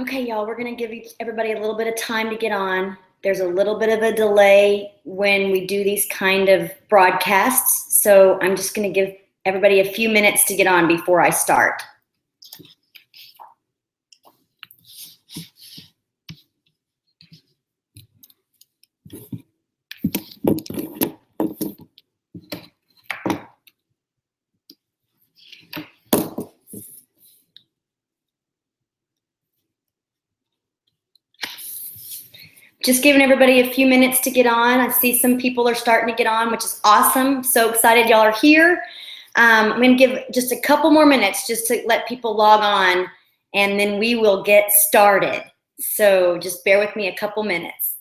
Okay, y'all, we're going to give everybody a little bit of time to get on. There's a little bit of a delay when we do these kind of broadcasts, so I'm just going to give everybody a few minutes to get on before I start. Just giving everybody a few minutes to get on. I see some people are starting to get on, which is awesome. So excited y'all are here. I'm going to give just a couple more minutes just to let people log on, and then we will get started. So just bear with me a couple minutes.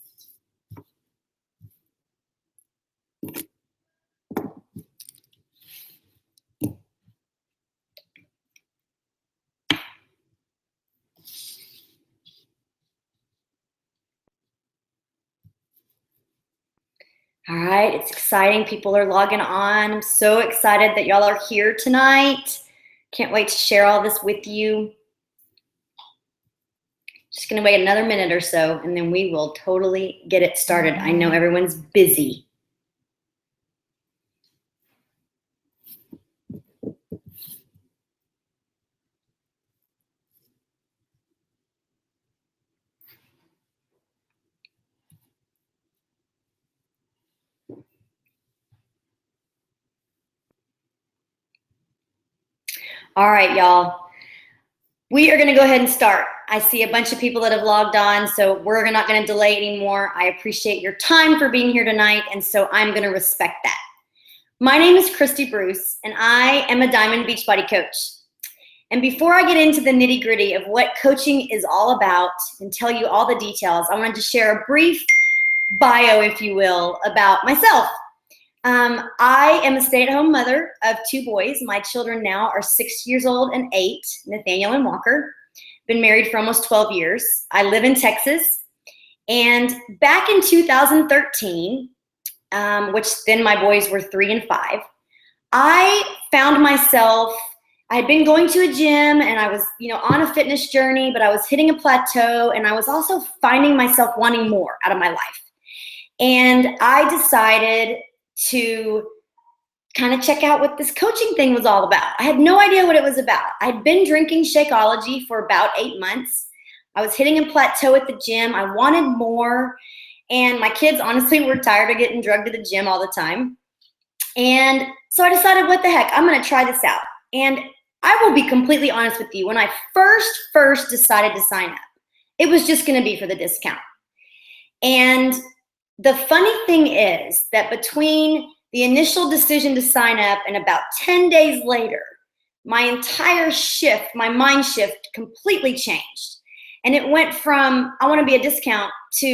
All right, it's exciting. People are logging on. I'm so excited that y'all are here tonight. Can't wait to share all this with you. Just gonna wait another minute or so, and then we will totally get it started. I know everyone's busy. All right, y'all. We are going to go ahead and start. I see a bunch of people that have logged on, so we're not going to delay anymore. I appreciate your time for being here tonight, and so I'm going to respect that. My name is Christy Bruce, and I am a Diamond Beachbody coach. And before I get into the nitty-gritty of what coaching is all about and tell you all the details, I wanted to share a brief bio, if you will, about myself. I am a stay-at-home mother of 2 boys. My children now are 6 years old and 8, Nathaniel and Walker. Been married for almost 12 years. I live in Texas. And back in 2013, which then my boys were 3 and 5, I found myself, I had been going to a gym and I was, on a fitness journey, but I was hitting a plateau, and I was also finding myself wanting more out of my life. And I decided to kind of check out what this coaching thing was all about. I had no idea what it was about. I'd been drinking Shakeology for about 8 months. I was hitting a plateau at the gym. I wanted more. And my kids honestly were tired of getting drugged to the gym all the time. And so I decided, what the heck, I'm going to try this out. And I will be completely honest with you. When I first decided to sign up, it was just going to be for the discount. And the funny thing is that between the initial decision to sign up and about 10 days later, my entire shift, my mind shift completely changed. And it went from, I want to be a discount, to,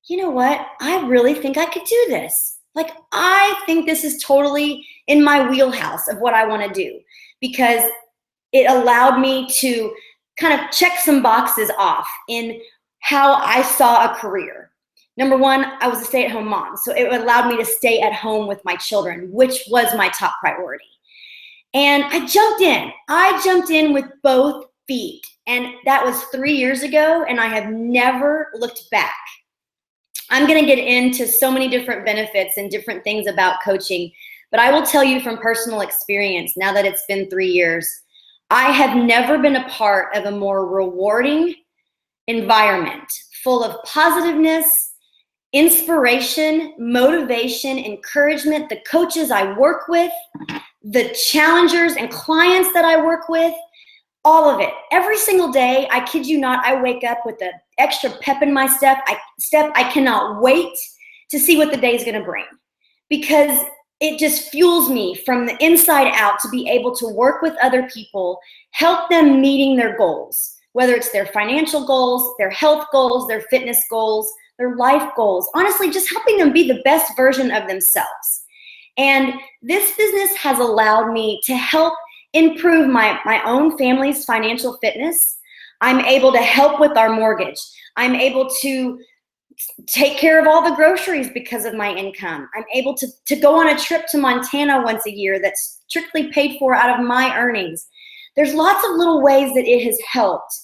you know what, I really think I could do this. Like, I think this is totally in my wheelhouse of what I want to do, because it allowed me to kind of check some boxes off in how I saw a career. Number one, I was a stay-at-home mom, so it allowed me to stay at home with my children, which was my top priority. And I jumped in with both feet, and that was 3 years ago, and I have never looked back. I'm going to get into so many different benefits and different things about coaching, but I will tell you from personal experience, now that it's been 3 years, I have never been a part of a more rewarding environment full of positiveness, inspiration, motivation, encouragement. The coaches I work with, the challengers and clients that I work with, all of it. Every single day, I kid you not, I wake up with an extra pep in my step. I cannot wait to see what the day is going to bring, because it just fuels me from the inside out to be able to work with other people, help them meeting their goals, whether it's their financial goals, their health goals, their fitness goals, their life goals, honestly, just helping them be the best version of themselves. And this business has allowed me to help improve my own family's financial fitness. I'm able to help with our mortgage. I'm able to take care of all the groceries because of my income. I'm able to go on a trip to Montana once a year that's strictly paid for out of my earnings. There's lots of little ways that it has helped.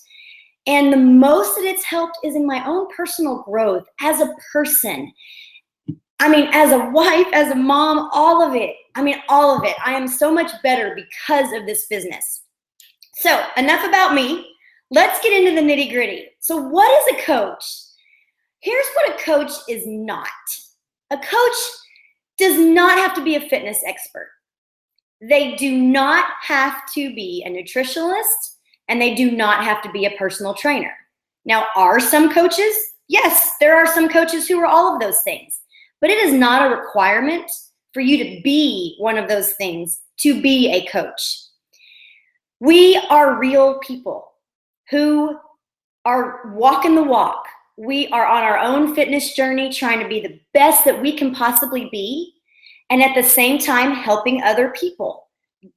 And the most that it's helped is in my own personal growth as a person. I mean, as a wife, as a mom, all of it. I mean, all of it. I am so much better because of this business. So enough about me. Let's get into the nitty gritty. So what is a coach? Here's what a coach is not. A coach does not have to be a fitness expert. They do not have to be a nutritionist, and they do not have to be a personal trainer. Now, are some coaches? Yes, there are some coaches who are all of those things, but it is not a requirement for you to be one of those things to be a coach. We are real people who are walking the walk. We are on our own fitness journey, trying to be the best that we can possibly be, and at the same time helping other people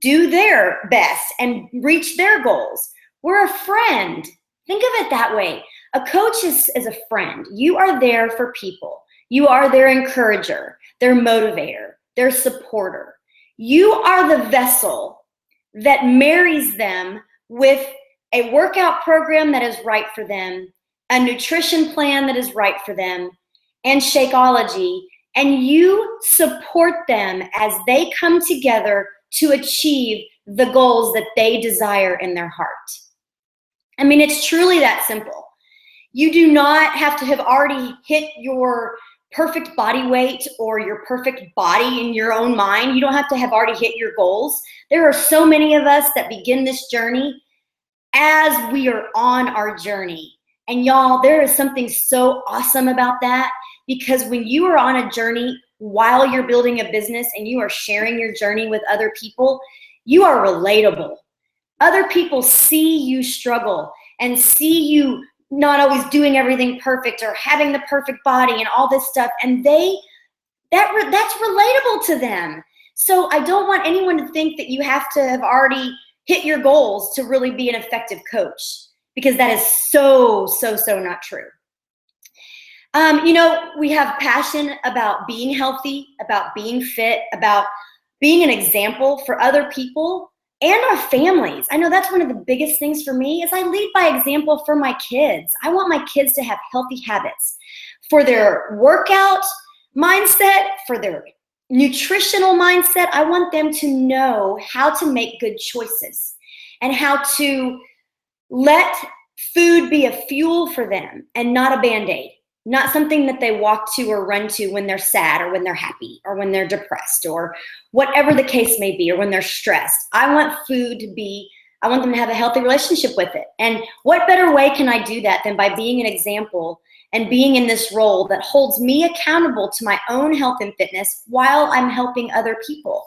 do their best and reach their goals. We're a friend. Think of it that way. A coach is a friend. You are there for people. You are their encourager, their motivator, their supporter. You are the vessel that marries them with a workout program that is right for them, a nutrition plan that is right for them, and Shakeology, and you support them as they come together to achieve the goals that they desire in their heart. I mean, it's truly that simple. You do not have to have already hit your perfect body weight or your perfect body in your own mind. You don't have to have already hit your goals. There are so many of us that begin this journey as we are on our journey. And y'all, there is something so awesome about that, because when you are on a journey while you're building a business and you are sharing your journey with other people, you are relatable. Other people see you struggle and see you not always doing everything perfect or having the perfect body and all this stuff, and that's relatable to them. So I don't want anyone to think that you have to have already hit your goals to really be an effective coach, because that is so not true. We have passion about being healthy, about being fit, about being an example for other people and our families. I know that's one of the biggest things for me is I lead by example for my kids. I want my kids to have healthy habits for their workout mindset, for their nutritional mindset. I want them to know how to make good choices and how to let food be a fuel for them and not a Band-Aid, not something that they walk to or run to when they're sad or when they're happy or when they're depressed or whatever the case may be, or when they're stressed. I want them to have a healthy relationship with it. And what better way can I do that than by being an example and being in this role that holds me accountable to my own health and fitness while I'm helping other people?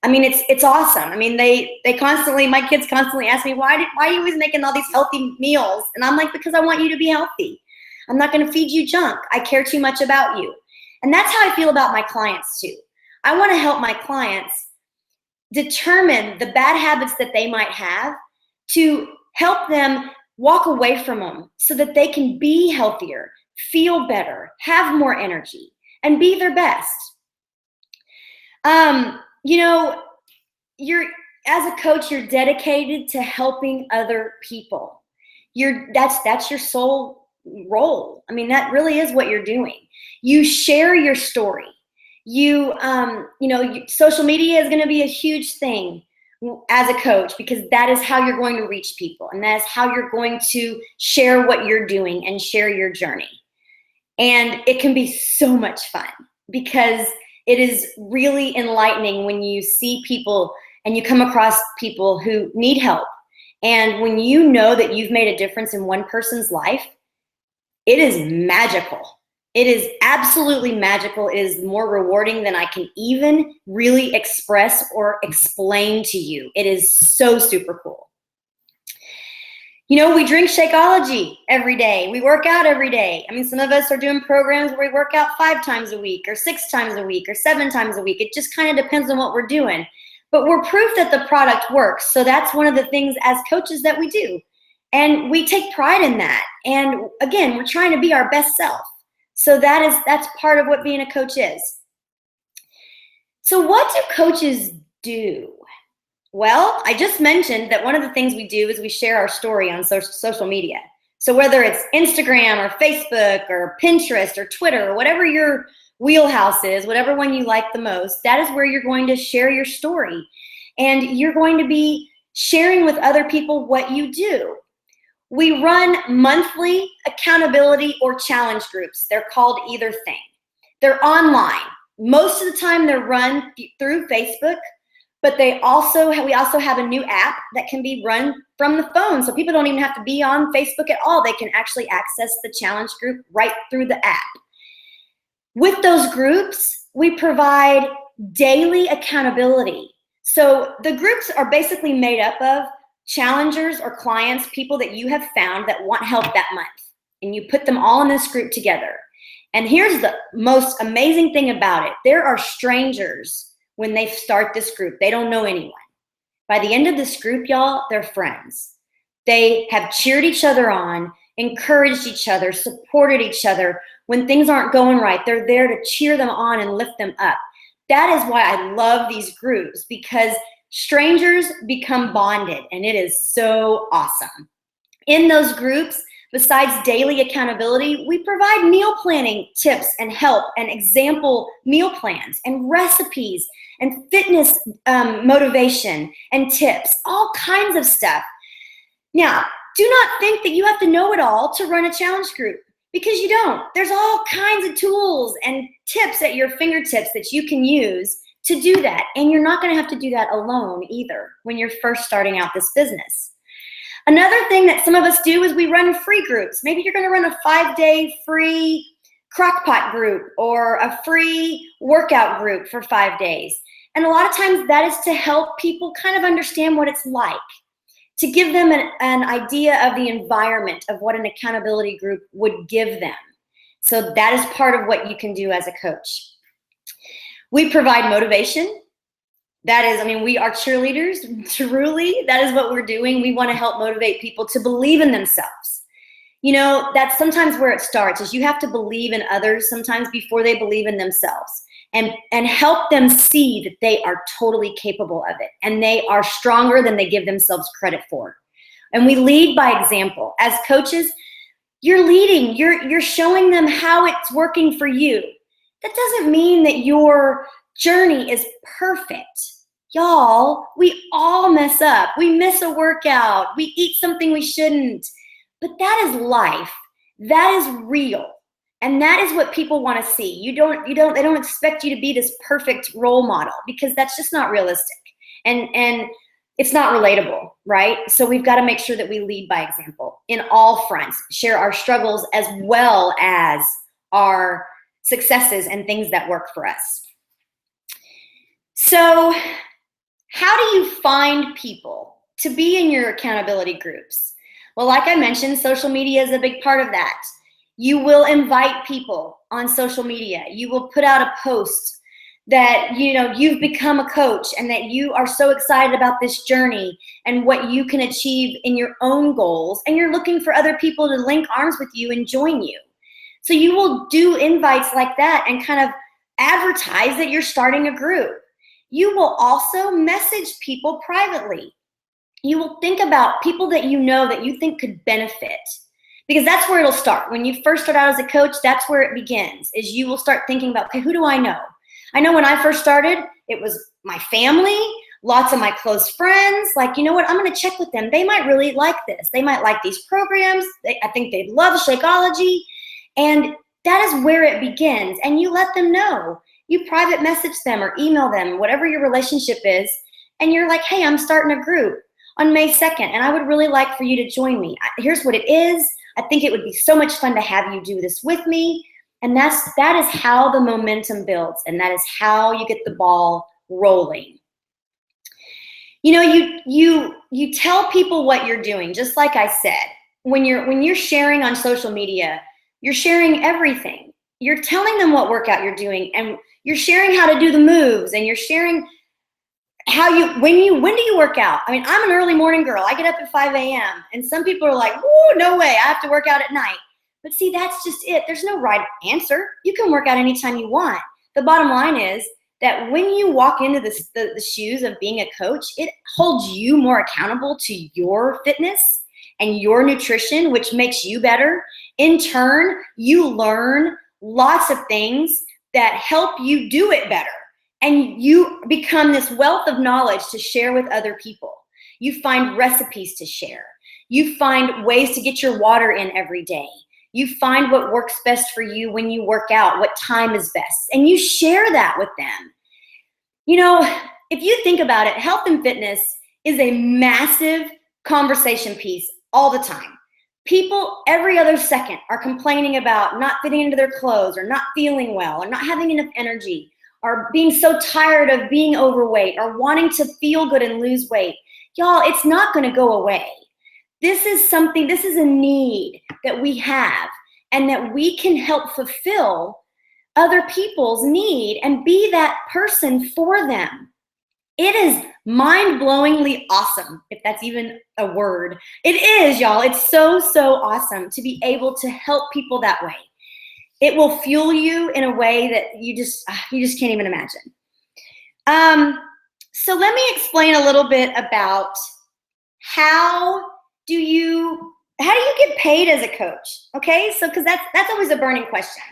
I mean, it's awesome. I mean, my kids constantly ask me, why are you always making all these healthy meals? And I'm like, because I want you to be healthy. I'm not going to feed you junk. I care too much about you. And that's how I feel about my clients too. I want to help my clients determine the bad habits that they might have to help them walk away from them so that they can be healthier, feel better, have more energy, and be their best. As a coach, you're dedicated to helping other people. That's your sole role. I mean, that really is what you're doing. You share your story. Social media is going to be a huge thing as a coach, because that is how you're going to reach people, and that is how you're going to share what you're doing and share your journey. And it can be so much fun, because it is really enlightening when you see people and you come across people who need help. And when you know that you've made a difference in one person's life, it is magical. It is absolutely magical. It is more rewarding than I can even really express or explain to you. It is so super cool. We drink Shakeology every day. We work out every day. I mean, some of us are doing programs where we work out 5 times a week or 6 times a week or 7 times a week. It just kind of depends on what we're doing. But we're proof that the product works. So that's one of the things as coaches that we do. And we take pride in that. And again, we're trying to be our best self. So that's part of what being a coach is. So what do coaches do? Well, I just mentioned that one of the things we do is we share our story on social media. So whether it's Instagram or Facebook or Pinterest or Twitter or whatever your wheelhouse is, whatever one you like the most, that is where you're going to share your story. And you're going to be sharing with other people what you do. We run monthly accountability or challenge groups. They're called either thing. They're online. Most of the time they're run through Facebook, but we also have a new app that can be run from the phone. So people don't even have to be on Facebook at all. They can actually access the challenge group right through the app. With those groups, we provide daily accountability. So the groups are basically made up of challengers or clients, people that you have found that want help that month. And you put them all in this group together. And here's the most amazing thing about it. There are strangers when they start this group. They don't know anyone. By the end of this group, y'all, they're friends. They have cheered each other on, encouraged each other, supported each other. When things aren't going right, they're there to cheer them on and lift them up. That is why I love these groups, because strangers become bonded, and it is so awesome. In those groups, besides daily accountability, we provide meal planning tips and help and example meal plans and recipes and fitness motivation and tips, all kinds of stuff. Now, do not think that you have to know it all to run a challenge group, because you don't. There's all kinds of tools and tips at your fingertips that you can use to do that. And you're not going to have to do that alone either when you're first starting out this business. Another thing that some of us do is we run free groups. Maybe you're going to run a 5-day free crockpot group or a free workout group for 5 days. And a lot of times that is to help people kind of understand what it's like, to give them an idea of the environment of what an accountability group would give them. So that is part of what you can do as a coach. We provide motivation. That is, we are cheerleaders, truly. That is what we're doing. We want to help motivate people to believe in themselves. That's sometimes where it starts, is you have to believe in others sometimes before they believe in themselves, and help them see that they are totally capable of it and they are stronger than they give themselves credit for. And we lead by example. As coaches, you're leading, you're showing them how it's working for you. That doesn't mean that your journey is perfect. Y'all, we all mess up. We miss a workout. We eat something we shouldn't. But that is life. That is real. And that is what people want to see. They don't expect you to be this perfect role model, because that's just not realistic. And it's not relatable, right? So we've got to make sure that we lead by example in all fronts, share our struggles as well as our successes and things that work for us. So how do you find people to be in your accountability groups? Well, like I mentioned, social media is a big part of that. You will invite people on social media. You will put out a post that you've become a coach and that you are so excited about this journey and what you can achieve in your own goals, and you're looking for other people to link arms with you and join you. So you will do invites like that and kind of advertise that you're starting a group. You will also message people privately. You will think about people that that you think could benefit, because that's where it'll start. When you first start out as a coach, that's where it begins, is you will start thinking about, okay, who do I know? I know when I first started, it was my family, lots of my close friends. Like, you know what? I'm going to check with them. They might really like this. They might like these programs. I think they'd love Shakeology. And that is where it begins. And you let them know. You private message them or email them, whatever your relationship is. And you're like, hey, I'm starting a group on May 2nd, and I would really like for you to join me. Here's what it is. I think it would be so much fun to have you do this with me. And that is how the momentum builds, and that is how you get the ball rolling. You tell people what you're doing, just like I said. When you're sharing on social media, you're sharing everything. You're telling them what workout you're doing, and you're sharing how to do the moves, and you're sharing when do you work out? I'm an early morning girl. I get up at 5 a.m. and some people are like, "Woo, no way, I have to work out at night." But see, that's just it. There's no right answer. You can work out anytime you want. The bottom line is that when you walk into the shoes of being a coach, it holds you more accountable to your fitness, and your nutrition, which makes you better, in turn, you learn lots of things that help you do it better. And you become this wealth of knowledge to share with other people. You find recipes to share. You find ways to get your water in every day. You find what works best for you when you work out, what time is best, and you share that with them. You know, if you think about it, health and fitness is a massive conversation piece all the time. People every other second are complaining about not fitting into their clothes or not feeling well or not having enough energy or being so tired of being overweight or wanting to feel good and lose weight. Y'all, it's not going to go away. This is a need that we have and that we can help fulfill other people's need and be that person for them. It is mind-blowingly awesome, if that's even a word. It is, y'all. It's so, so awesome to be able to help people that way. It will fuel you in a way that you just can't even imagine. So let me explain a little bit about how do you get paid as a coach? Okay, so because that's always a burning question.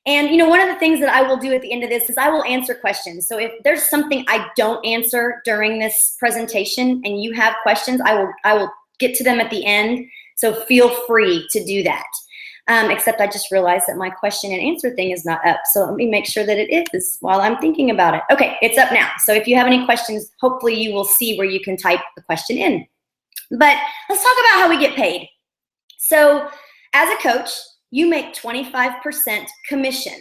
And you know, one of the things that I will do at the end of this is I will answer questions. So if there's something I don't answer during this presentation and you have questions, I will get to them at the end. So feel free to do that. Except I just realized that my question and answer thing is not up. So let me make sure that it is while I'm thinking about it. Okay, it's up now. So if you have any questions, hopefully you will see where you can type the question in. But let's talk about how we get paid. So as a coach, you make 25% commission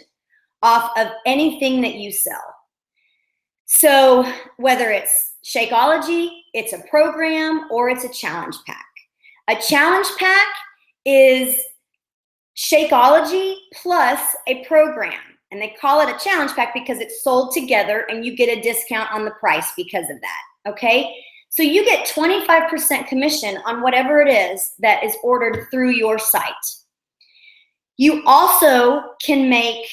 off of anything that you sell. So whether it's Shakeology, it's a program, or it's a challenge pack. A challenge pack is Shakeology plus a program. And they call it a challenge pack because it's sold together and you get a discount on the price because of that, okay? So you get 25% commission on whatever it is that is ordered through your site. You also can make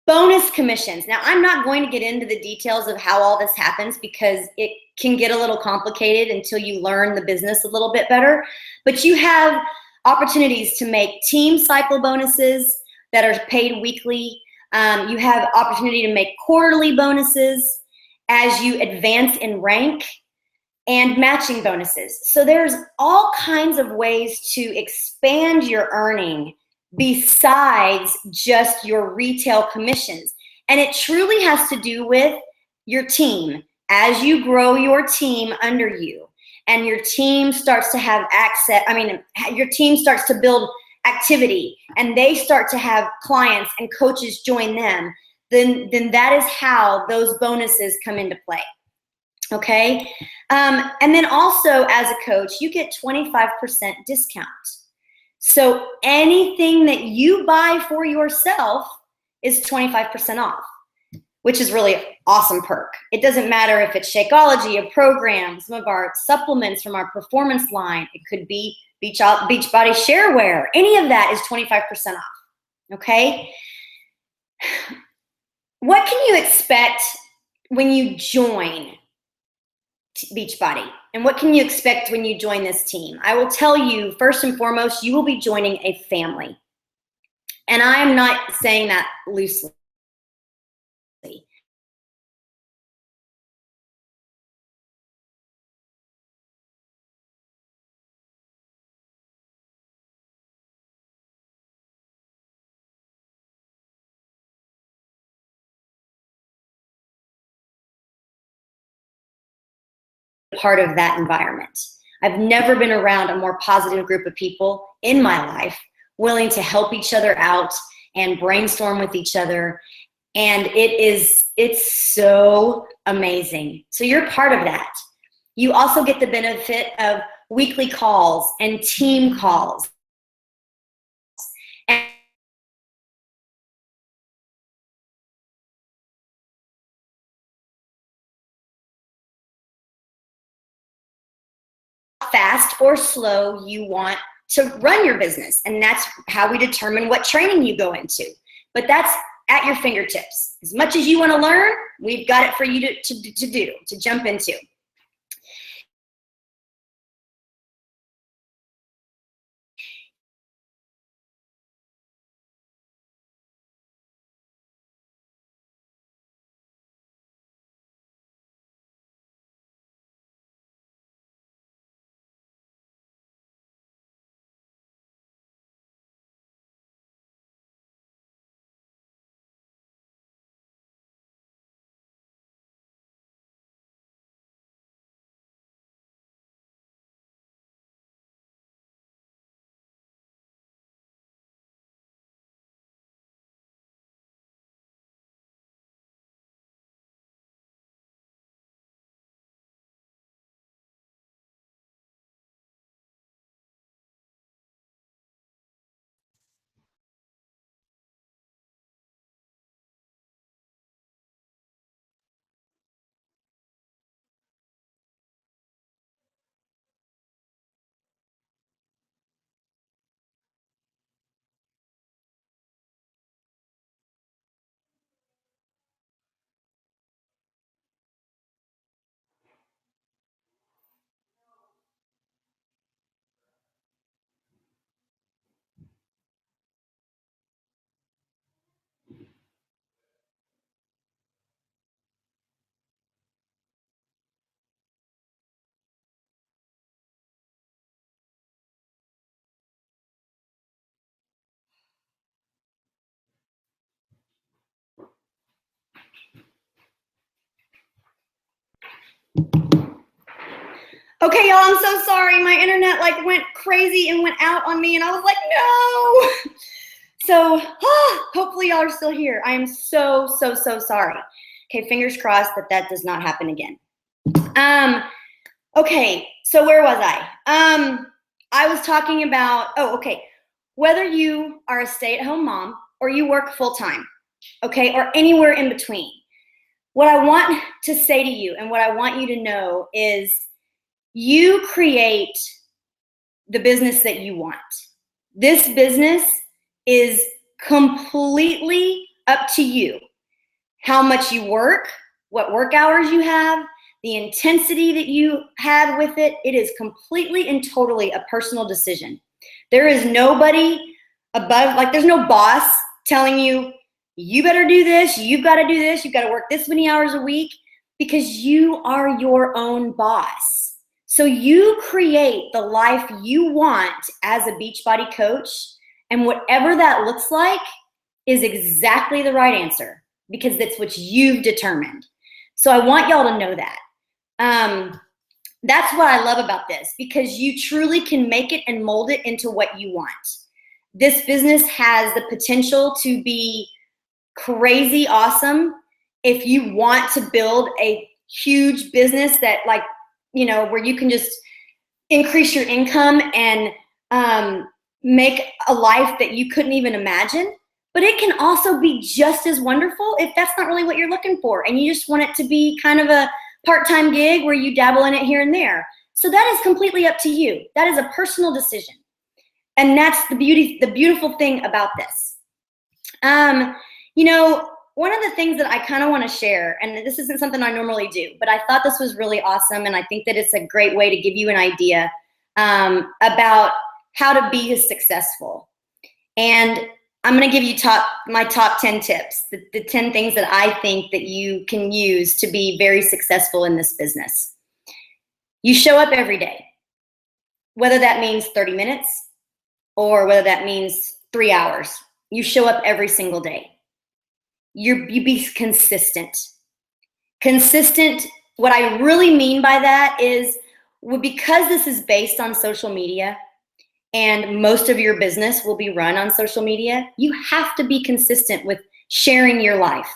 bonus commissions. Now, I'm not going to get into the details of how all this happens because it can get a little complicated until you learn the business a little bit better. But you have opportunities to make team cycle bonuses that are paid weekly. You have opportunity to make quarterly bonuses as you advance in rank and matching bonuses. So there's all kinds of ways to expand your earning besides just your retail commissions. And it truly has to do with your team. As you grow your team under you and your team starts to have your team starts to build activity and they start to have clients and coaches join them, then that is how those bonuses come into play. Okay? And then also as a coach, you get 25% discount. So anything that you buy for yourself is 25% off, which is really an awesome perk. It doesn't matter if it's Shakeology, a program, some of our supplements from our performance line. It could be Beachbody Sharewear. Any of that is 25% off, okay? What can you expect when you join Beachbody? And what can you expect when you join this team? I will tell you, first and foremost, you will be joining a family. And I'm not saying that loosely. Part of that environment. I've never been around a more positive group of people in my life, willing to help each other out and brainstorm with each other. And it's so amazing. So you're part of that. You also get the benefit of weekly calls and team calls. And fast or slow you want to run your business. And that's how we determine what training you go into. But that's at your fingertips. As much as you want to learn, we've got it for you to jump into. Okay, y'all, I'm so sorry. My internet like went crazy and went out on me, and I was like, no. So hopefully y'all are still here. I am so sorry. Okay, fingers crossed that does not happen again. Okay, so where was I? I was talking about, whether you are a stay-at-home mom or you work full-time, okay, or anywhere in between, what I want to say to you and what I want you to know is you create the business that you want. This business is completely up to you. How much you work, what work hours you have, the intensity that you have with it, it is completely and totally a personal decision. There is nobody above, like there's no boss telling you, you better do this, you've got to do this, you've got to work this many hours a week, because you are your own boss. So you create the life you want as a Beachbody coach, and whatever that looks like is exactly the right answer, because that's what you've determined. So I want y'all to know that. That's what I love about this, because you truly can make it and mold it into what you want. This business has the potential to be crazy awesome if you want to build a huge business that, like, you know, where you can just increase your income and make a life that you couldn't even imagine. But it can also be just as wonderful if that's not really what you're looking for, and you just want it to be kind of a part-time gig where you dabble in it here and there. So that is completely up to you. That is a personal decision. And that's the beautiful thing about this. You know, one of the things that I kind of want to share, and this isn't something I normally do, but I thought this was really awesome, and I think that it's a great way to give you an idea about how to be successful. And I'm going to give you my top 10 tips, the 10 things that I think that you can use to be very successful in this business. You show up every day, whether that means 30 minutes or whether that means 3 hours. You show up every single day. You be consistent. Consistent, what I really mean by that is, because this is based on social media, and most of your business will be run on social media, you have to be consistent with sharing your life.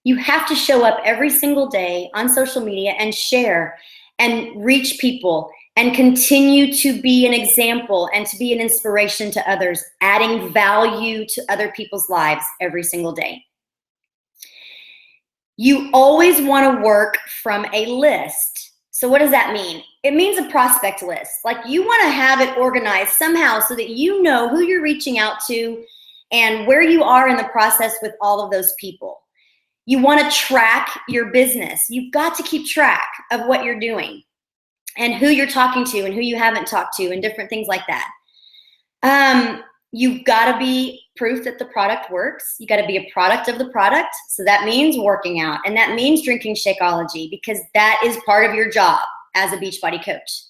You have to show up every single day on social media and share and reach people and continue to be an example and to be an inspiration to others, adding value to other people's lives every single day. You always want to work from a list. So what does that mean? It means a prospect list. Like, you want to have it organized somehow so that you know who you're reaching out to and where you are in the process with all of those people. You want to track your business. You've got to keep track of what you're doing and who you're talking to and who you haven't talked to and different things like that. You've got to be proof that the product works. You got to be a product of the product. So that means working out, and that means drinking Shakeology, because that is part of your job as a Beachbody coach.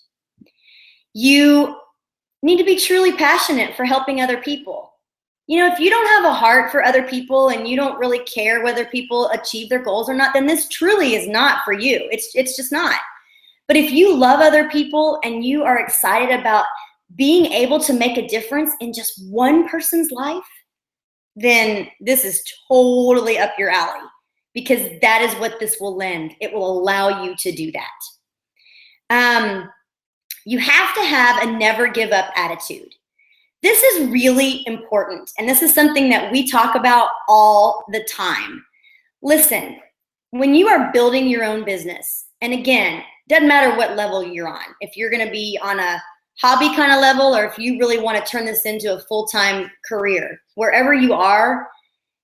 You need to be truly passionate for helping other people. You know, if you don't have a heart for other people and you don't really care whether people achieve their goals or not, then this truly is not for you. It's just not. But if you love other people and you are excited about being able to make a difference in just one person's life, then this is totally up your alley, because that is what this will lend. It will allow you to do that. You have to have a never give up attitude. This is really important, and this is something that we talk about all the time. Listen, when you are building your own business, and again, doesn't matter what level you're on, if you're going to be on a hobby kind of level, or if you really want to turn this into a full-time career, wherever you are,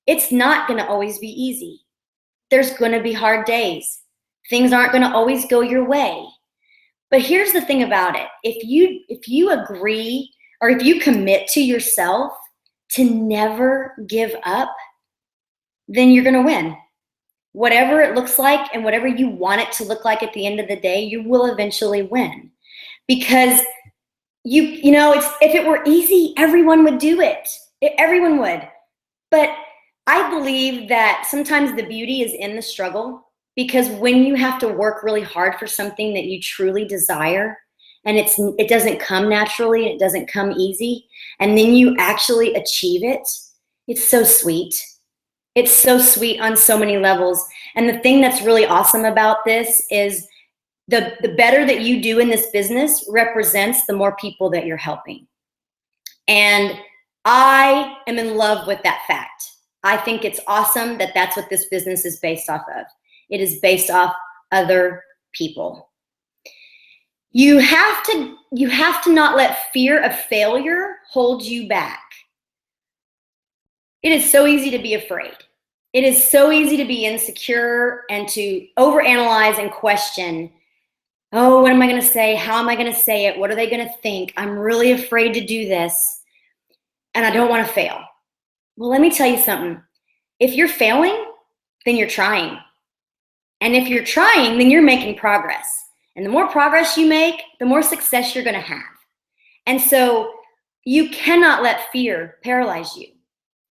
it's not going to always be easy. There's going to be hard days. Things aren't going to always go your way. But here's the thing about it. If you agree, or if you commit to yourself to never give up, then you're going to win. Whatever it looks like and whatever you want it to look like at the end of the day, you will eventually win. Because you know, if it were easy, everyone would do it. Everyone would. But I believe that sometimes the beauty is in the struggle, because when you have to work really hard for something that you truly desire, and it doesn't come naturally, and it doesn't come easy, and then you actually achieve it, it's so sweet. It's so sweet on so many levels. And the thing that's really awesome about this is the better that you do in this business represents the more people that you're helping. And I am in love with that fact. I think it's awesome that that's what this business is based off of. It is based off other people. You have to not let fear of failure hold you back. It is so easy to be afraid. It is so easy to be insecure and to overanalyze and question, oh, what am I going to say? How am I going to say it? What are they going to think? I'm really afraid to do this, and I don't want to fail. Well, let me tell you something. If you're failing, then you're trying. And if you're trying, then you're making progress. And the more progress you make, the more success you're going to have. And so you cannot let fear paralyze you,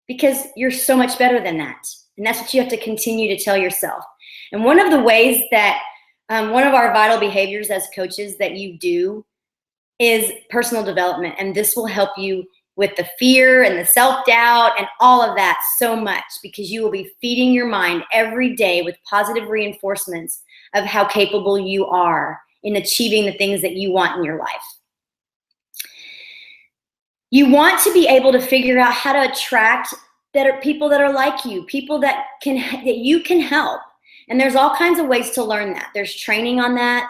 because you're so much better than that. And that's what you have to continue to tell yourself. And one of the ways that one of our vital behaviors as coaches that you do is personal development. And this will help you with the fear and the self-doubt and all of that so much, because you will be feeding your mind every day with positive reinforcements of how capable you are in achieving the things that you want in your life. You want to be able to figure out how to attract people that are like you, people that you can help. And there's all kinds of ways to learn that. There's training on that,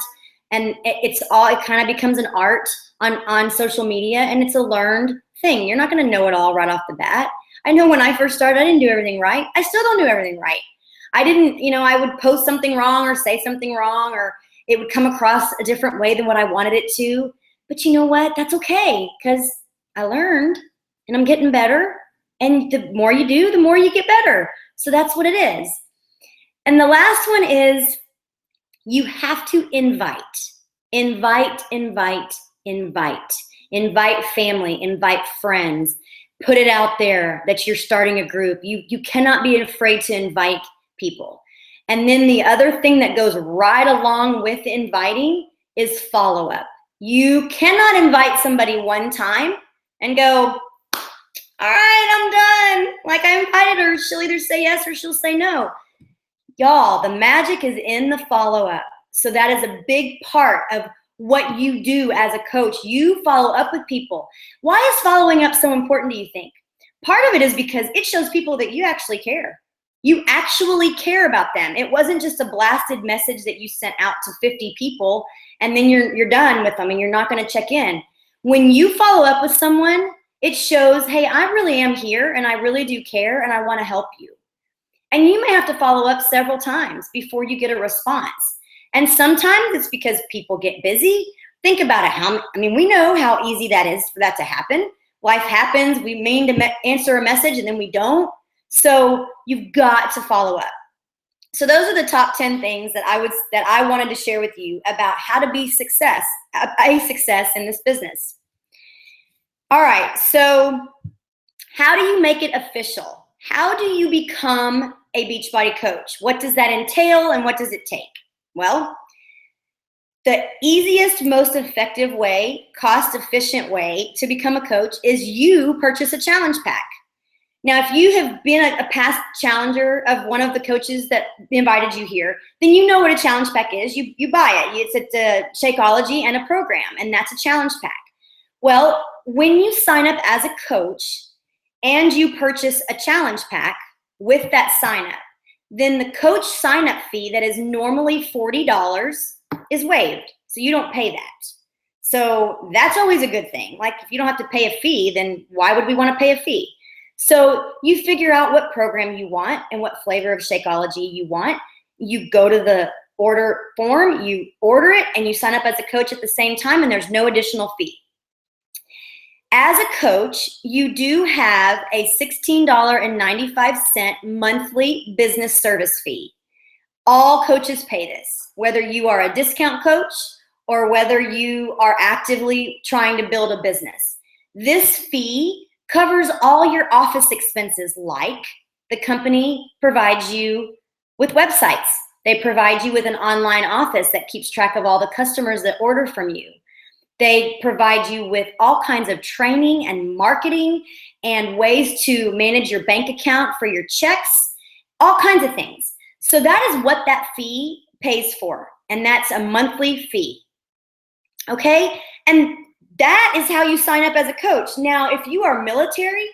and it kind of becomes an art on social media, and it's a learned thing. You're not going to know it all right off the bat. I know when I first started, I didn't do everything right. I still don't do everything right. I would post something wrong or say something wrong, or it would come across a different way than what I wanted it to. But you know what? That's okay, because I learned and I'm getting better. And the more you do, the more you get better. So that's what it is. And the last one is you have to invite. Invite family, invite friends. Put it out there that you're starting a group. You cannot be afraid to invite people. And then the other thing that goes right along with inviting is follow-up. You cannot invite somebody one time and go, all right, I'm done. Like, I invited her. She'll either say yes or she'll say no. Y'all, the magic is in the follow-up. So that is a big part of what you do as a coach. You follow up with people. Why is following up so important, do you think? Part of it is because it shows people that you actually care. You actually care about them. It wasn't just a blasted message that you sent out to 50 people and then you're done with them and you're not going to check in. When you follow up with someone, it shows, hey, I really am here and I really do care and I want to help you. And you may have to follow up several times before you get a response. And sometimes it's because people get busy. Think about it. We know how easy that is for that to happen. Life happens. We mean to answer a message and then we don't. So you've got to follow up. So those are the top 10 things that I wanted to share with you about how to be a success in this business. All right, so how do you make it official? How do you become a Beachbody coach? What does that entail and what does it take? Well, the easiest, most effective way, cost-efficient way to become a coach is you purchase a challenge pack. Now, if you have been a past challenger of one of the coaches that invited you here, then you know what a challenge pack is. You buy it. It's a Shakeology and a program, and that's a challenge pack. Well, when you sign up as a coach and you purchase a challenge pack with that sign up, then the coach sign up fee that is normally $40 is waived. So you don't pay that. So that's always a good thing. Like, if you don't have to pay a fee, then why would we want to pay a fee? So you figure out what program you want and what flavor of Shakeology you want. You go to the order form, you order it, and you sign up as a coach at the same time, and there's no additional fee. As a coach, you do have a $16.95 monthly business service fee. All coaches pay this, whether you are a discount coach or whether you are actively trying to build a business. This fee covers all your office expenses, like the company provides you with websites. They provide you with an online office that keeps track of all the customers that order from you. They provide you with all kinds of training and marketing and ways to manage your bank account for your checks, all kinds of things. So that is what that fee pays for, and that's a monthly fee. Okay? And that is how you sign up as a coach. Now, if you are military,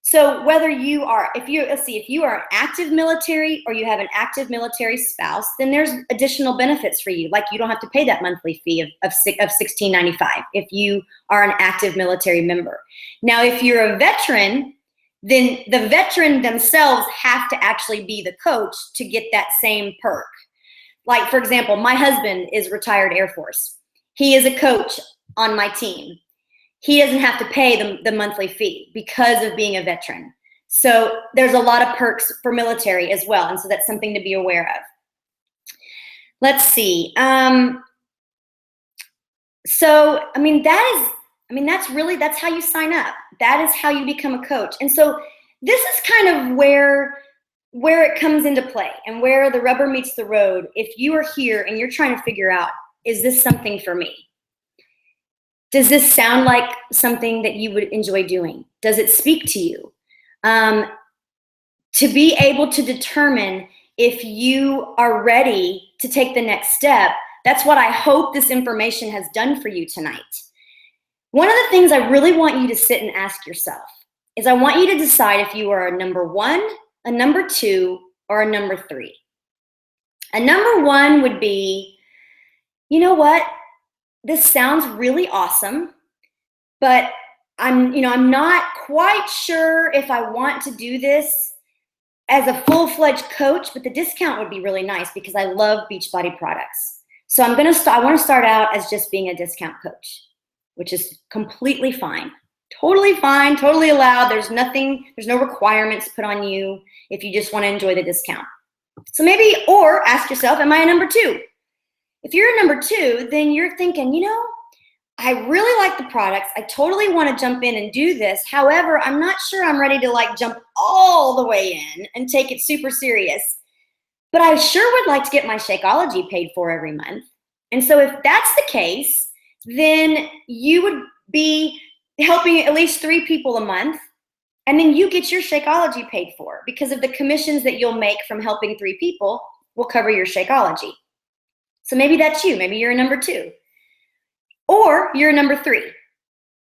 so whether you are, if you are an active military or you have an active military spouse, then there's additional benefits for you. Like you don't have to pay that monthly fee of $16.95 if you are an active military member. Now, if you're a veteran, then the veteran themselves have to actually be the coach to get that same perk. Like, for example, my husband is retired Air Force. He is a coach on my team. He doesn't have to pay the monthly fee because of being a veteran. So there's a lot of perks for military as well. And so that's something to be aware of. Let's see. So, that's how you sign up. That is how you become a coach. And so this is kind of where it comes into play and where the rubber meets the road. If you are here and you're trying to figure out, is this something for me? Does this sound like something that you would enjoy doing? Does it speak to you? To be able to determine if you are ready to take the next step, that's what I hope this information has done for you tonight. One of the things I really want you to sit and ask yourself is I want you to decide if you are a number 1, a number 2, or a number 3. A number 1 would be, you know what? This sounds really awesome, but I'm not quite sure if I want to do this as a full-fledged coach, but the discount would be really nice because I love Beachbody products. So I want to start out as just being a discount coach, which is completely fine. Totally fine, totally allowed. There's no requirements put on you if you just want to enjoy the discount. So maybe, or ask yourself, am I a number 2? If you're a number 2, then you're thinking, I really like the products. I totally want to jump in and do this. However, I'm not sure I'm ready to jump all the way in and take it super serious. But I sure would like to get my Shakeology paid for every month. And so if that's the case, then you would be helping at least 3 people a month. And then you get your Shakeology paid for because of the commissions that you'll make from helping 3 people will cover your Shakeology. So maybe that's you. Maybe you're a number 2. Or you're a number 3.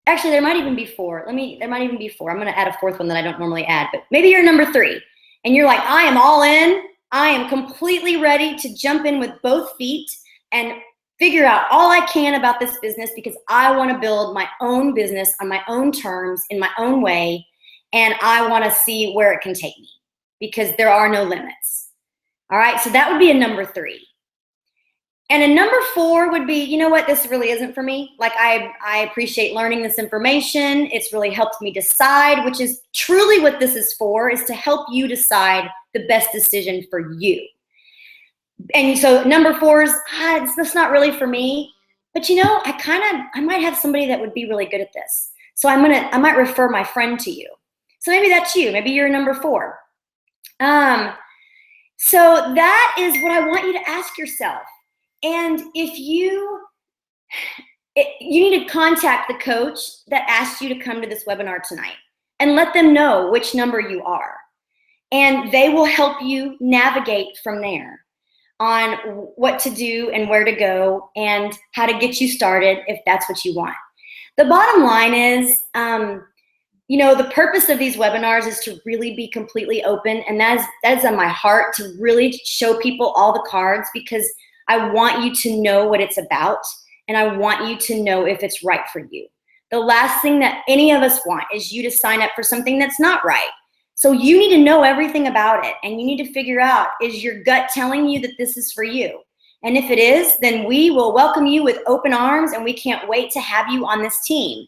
Actually, there might even be 4. There might even be 4. I'm going to add a 4th one that I don't normally add. But maybe you're a number 3. And you're like, I am all in. I am completely ready to jump in with both feet and figure out all I can about this business because I want to build my own business on my own terms, in my own way. And I want to see where it can take me because there are no limits. All right. So that would be a number 3. And a number 4 would be, you know what, this really isn't for me. I appreciate learning this information. It's really helped me decide, which is truly what this is for, is to help you decide the best decision for you. And so number 4 is, it's not really for me. But I might have somebody that would be really good at this. So I might refer my friend to you. So maybe that's you. Maybe you're a number 4. So that is what I want you to ask yourself. And if you need to contact the coach that asked you to come to this webinar tonight and let them know which number you are. And they will help you navigate from there on what to do and where to go and how to get you started if that's what you want. The bottom line is, the purpose of these webinars is to really be completely open. And that is on my heart, to really show people all the cards because I want you to know what it's about, and I want you to know if it's right for you. The last thing that any of us want is you to sign up for something that's not right. So you need to know everything about it, and you need to figure out, is your gut telling you that this is for you? And if it is, then we will welcome you with open arms, and we can't wait to have you on this team.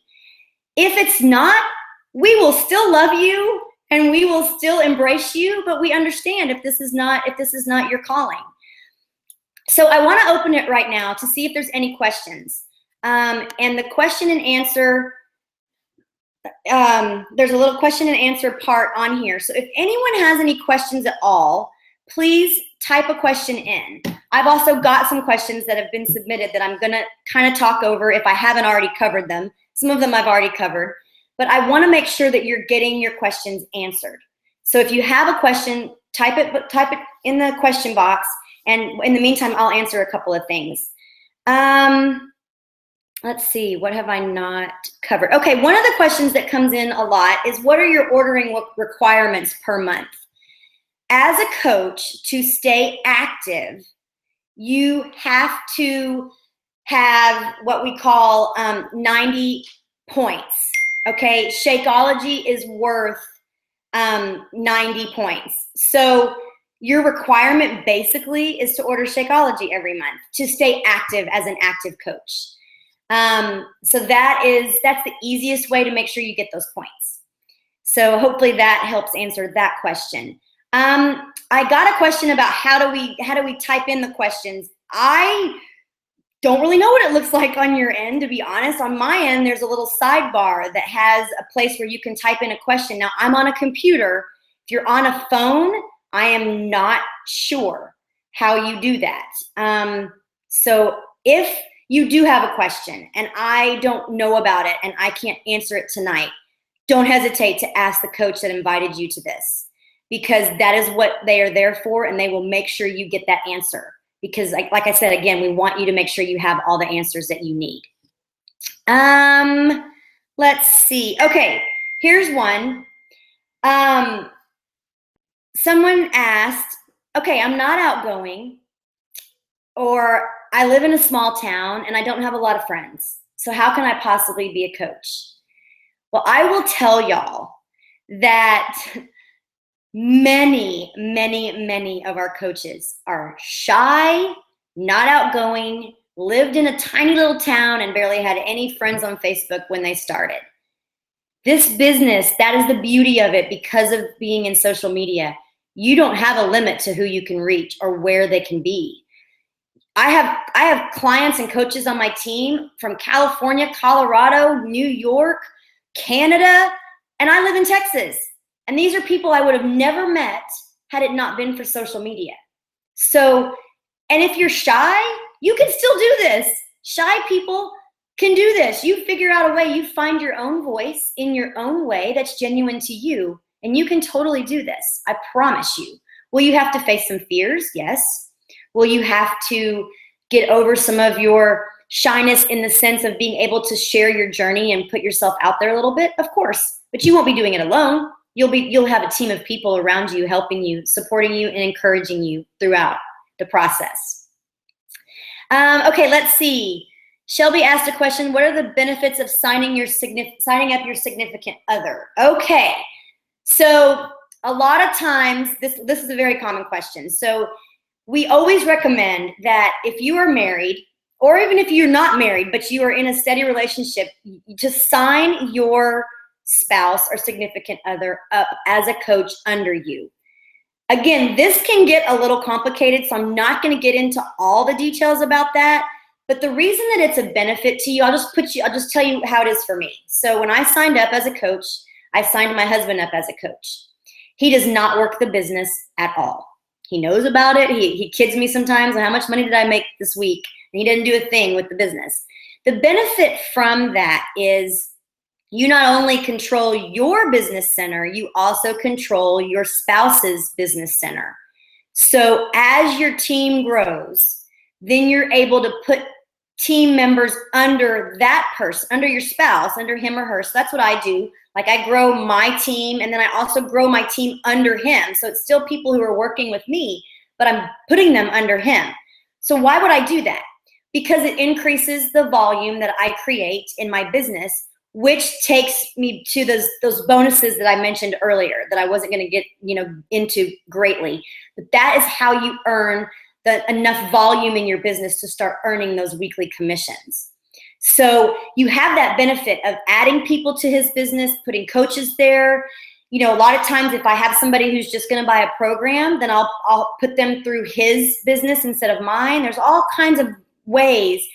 If it's not, we will still love you, and we will still embrace you, but we understand if this is not your calling. So I want to open it right now to see if there's any questions. And the question and answer, there's a little question and answer part on here. So if anyone has any questions at all, please type a question in. I've also got some questions that have been submitted that I'm going to kind of talk over if I haven't already covered them. Some of them I've already covered, but I want to make sure that you're getting your questions answered. So if you have a question, type it in the question box, and in the meantime, I'll answer a couple of things. Let's see, what have I not covered? Okay, one of the questions that comes in a lot is, what are your ordering requirements per month? As a coach, to stay active, you have to have what we call 90 points, okay? Shakeology is worth 90 points. So your requirement basically is to order Shakeology every month to stay active as an active coach. So that's the easiest way to make sure you get those points. So hopefully that helps answer that question. I got a question about how do we type in the questions. I don't really know what it looks like on your end, to be honest. On my end, there's a little sidebar that has a place where you can type in a question. Now, I'm on a computer. If you're on a phone, I am not sure how you do that. So if you do have a question and I don't know about it and I can't answer it tonight, don't hesitate to ask the coach that invited you to this, because that is what they are there for, and they will make sure you get that answer. Because like I said, again, we want you to make sure you have all the answers that you need. Let's see. Okay, here's one. Someone asked, okay, I'm not outgoing, or I live in a small town and I don't have a lot of friends. So how can I possibly be a coach? Well, I will tell y'all that many of our coaches are shy, not outgoing, lived in a tiny little town, and barely had any friends on Facebook when they started. This business, that is the beauty of it, because of being in social media. You don't have a limit to who you can reach or where they can be. I have clients and coaches on my team from California, Colorado, New York, Canada, and I live in Texas. And these are people I would have never met had it not been for social media. So, and if you're shy, you can still do this. Shy people can do this. You figure out a way, you find your own voice in your own way that's genuine to you, and you can totally do this. I promise you. Will you have to face some fears? Yes. Will you have to get over some of your shyness in the sense of being able to share your journey and put yourself out there a little bit? Of course, but you won't be doing it alone. You'll have a team of people around you, helping you, supporting you, and encouraging you throughout the process. Okay, let's see. Shelby asked a question, what are the benefits of signing up your significant other? Okay, so a lot of times, this is a very common question. So we always recommend that if you are married, or even if you're not married, but you are in a steady relationship, to sign your spouse or significant other up as a coach under you. Again, this can get a little complicated, so I'm not going to get into all the details about that. But the reason that it's a benefit to you, I'll just tell you how it is for me. So when I signed up as a coach, I signed my husband up as a coach. He does not work the business at all. He knows about it. He kids me sometimes on how much money did I make this week, and he didn't do a thing with the business. The benefit from that is you not only control your business center, you also control your spouse's business center. So as your team grows, then you're able to put team members under that person, under your spouse, under him or her. So that's what I do. Like, I grow my team, and then I also grow my team under him. So it's still people who are working with me, but I'm putting them under him. So why would I do that? Because it increases the volume that I create in my business, which takes me to those bonuses that I mentioned earlier that I wasn't going to get into greatly. But that is how you earn enough volume in your business to start earning those weekly commissions. So you have that benefit of adding people to his business, putting coaches there. A lot of times if I have somebody who's just going to buy a program, then I'll put them through his business instead of mine. There's all kinds of ways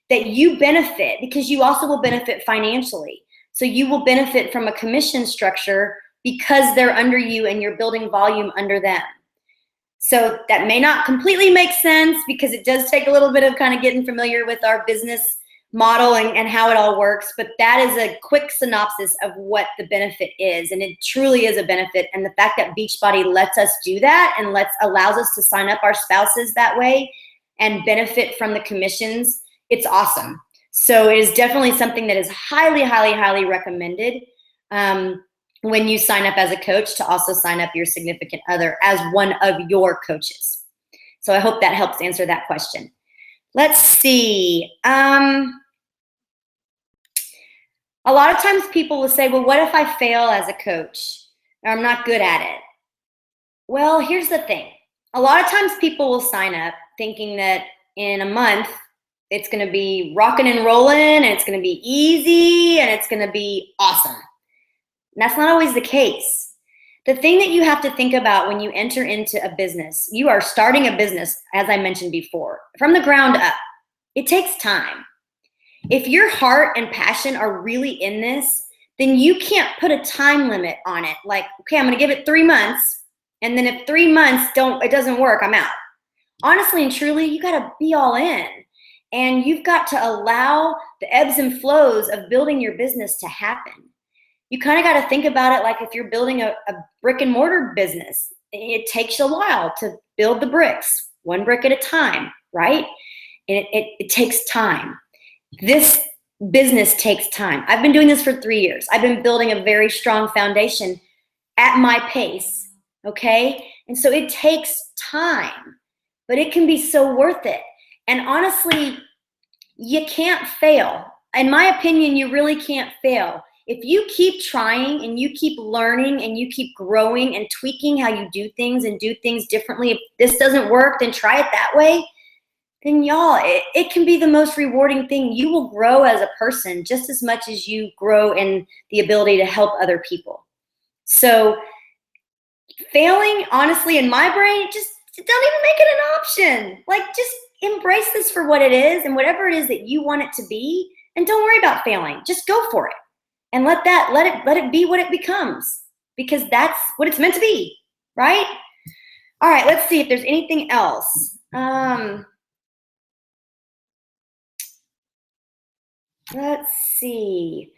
that you benefit, because you also will benefit financially. So you will benefit from a commission structure because they're under you and you're building volume under them. So that may not completely make sense because it does take a little bit of kind of getting familiar with our business model and how it all works, but that is a quick synopsis of what the benefit is, and it truly is a benefit. And the fact that Beachbody lets us do that and allows us to sign up our spouses that way and benefit from the commissions, it's awesome. So it is definitely something that is highly, highly, highly recommended when you sign up as a coach, to also sign up your significant other as one of your coaches. So I hope that helps answer that question. Let's see. A lot of times people will say, well, what if I fail as a coach or I'm not good at it? Well, here's the thing. A lot of times people will sign up thinking that in a month, it's going to be rocking and rolling and it's going to be easy and it's going to be awesome. And that's not always the case. The thing that you have to think about when you enter into a business, you are starting a business, as I mentioned before, from the ground up. It takes time. If your heart and passion are really in this, then you can't put a time limit on it. Like, okay, I'm going to give it 3 months. And then if 3 months it doesn't work, I'm out. Honestly and truly, you got to be all in. And you've got to allow the ebbs and flows of building your business to happen. You kind of got to think about it like if you're building a brick and mortar business. It takes a while to build the bricks, one brick at a time, right? And it takes time. This business takes time. I've been doing this for 3 years. I've been building a very strong foundation at my pace, okay? And so it takes time, but it can be so worth it. And honestly, you can't fail. In my opinion, you really can't fail. If you keep trying and you keep learning and you keep growing and tweaking how you do things and do things differently, if this doesn't work, then try it that way. Then y'all, it can be the most rewarding thing. You will grow as a person just as much as you grow in the ability to help other people. So failing, honestly, in my brain, just don't even make it an option. Like, just embrace this for what it is and whatever it is that you want it to be, and don't worry about failing. Just go for it and let it be what it becomes, because that's what it's meant to be, right? All right, let's see if there's anything else. Let's see.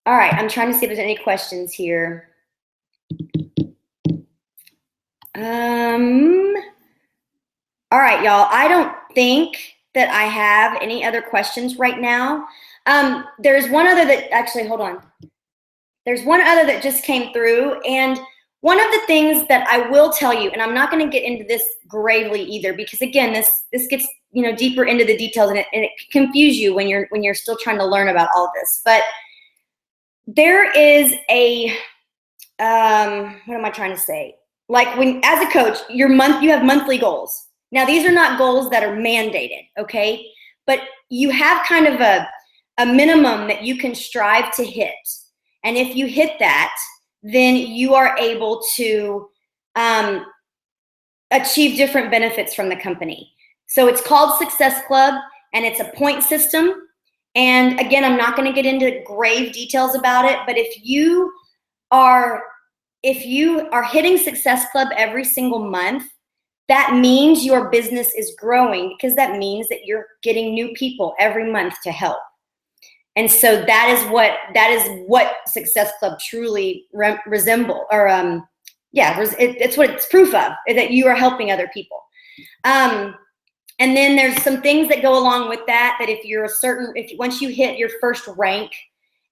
All right, I'm trying to see if there's any questions here. All right, y'all, I don't think that I have any other questions right now. There's one other that, actually, hold on. There's one other that just came through, and one of the things that I will tell you, and I'm not going to get into this gravely either, because again, this gets deeper into the details, and it can confuse you when you're still trying to learn about all of this. But there is a what am I trying to say? Like, when as a coach, you have monthly goals. Now, these are not goals that are mandated, okay? But you have kind of a minimum that you can strive to hit. And if you hit that, then you are able to achieve different benefits from the company. So it's called Success Club, and it's a point system. And again, I'm not going to get into grave details about it, but if you are hitting Success Club every single month, that means your business is growing, because that means that you're getting new people every month to help. And so that is what Success Club truly resemble, or it's what it's proof of, is that you are helping other people. And then there's some things that go along with that if once you hit your first rank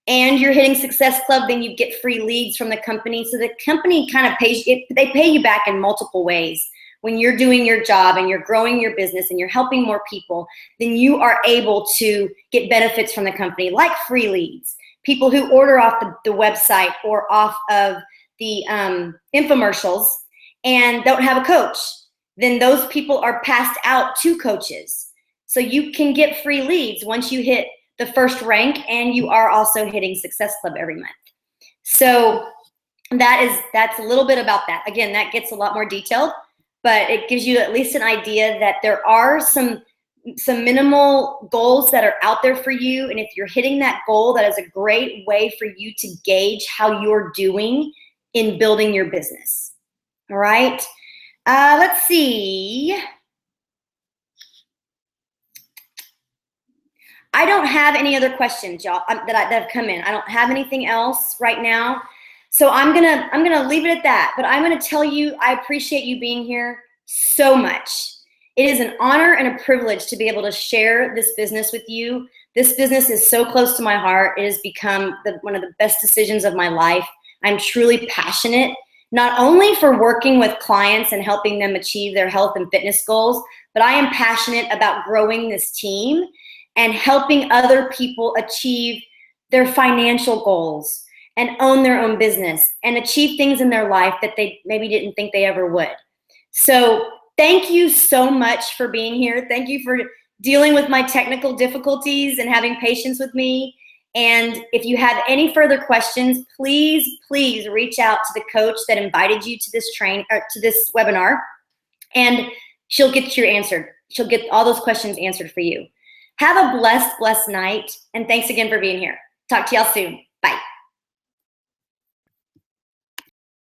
and you're hitting Success Club, then you get free leads from the company. So the company kind of they pay you back in multiple ways. When you're doing your job and you're growing your business and you're helping more people, then you are able to get benefits from the company, like free leads, people who order off the website or off of the infomercials and don't have a coach. Then those people are passed out to coaches. So you can get free leads once you hit the first rank, and you are also hitting Success Club every month. So that's a little bit about that. Again, that gets a lot more detailed, but it gives you at least an idea that there are some minimal goals that are out there for you. And if you're hitting that goal, that is a great way for you to gauge how you're doing in building your business. All right. Let's see. I don't have any other questions, y'all, that have come in. I don't have anything else right now. So I'm gonna leave it at that. But I'm gonna tell you, I appreciate you being here so much. It is an honor and a privilege to be able to share this business with you. This business is so close to my heart. It has become one of the best decisions of my life. I'm truly passionate, not only for working with clients and helping them achieve their health and fitness goals, but I am passionate about growing this team and helping other people achieve their financial goals and own their own business and achieve things in their life that they maybe didn't think they ever would. So thank you so much for being here. Thank you for dealing with my technical difficulties and having patience with me. And if you have any further questions, please reach out to the coach that invited you to this webinar, and she'll get you answered. She'll get all those questions answered for you. Have a blessed night, and thanks again for being here. Talk to y'all soon.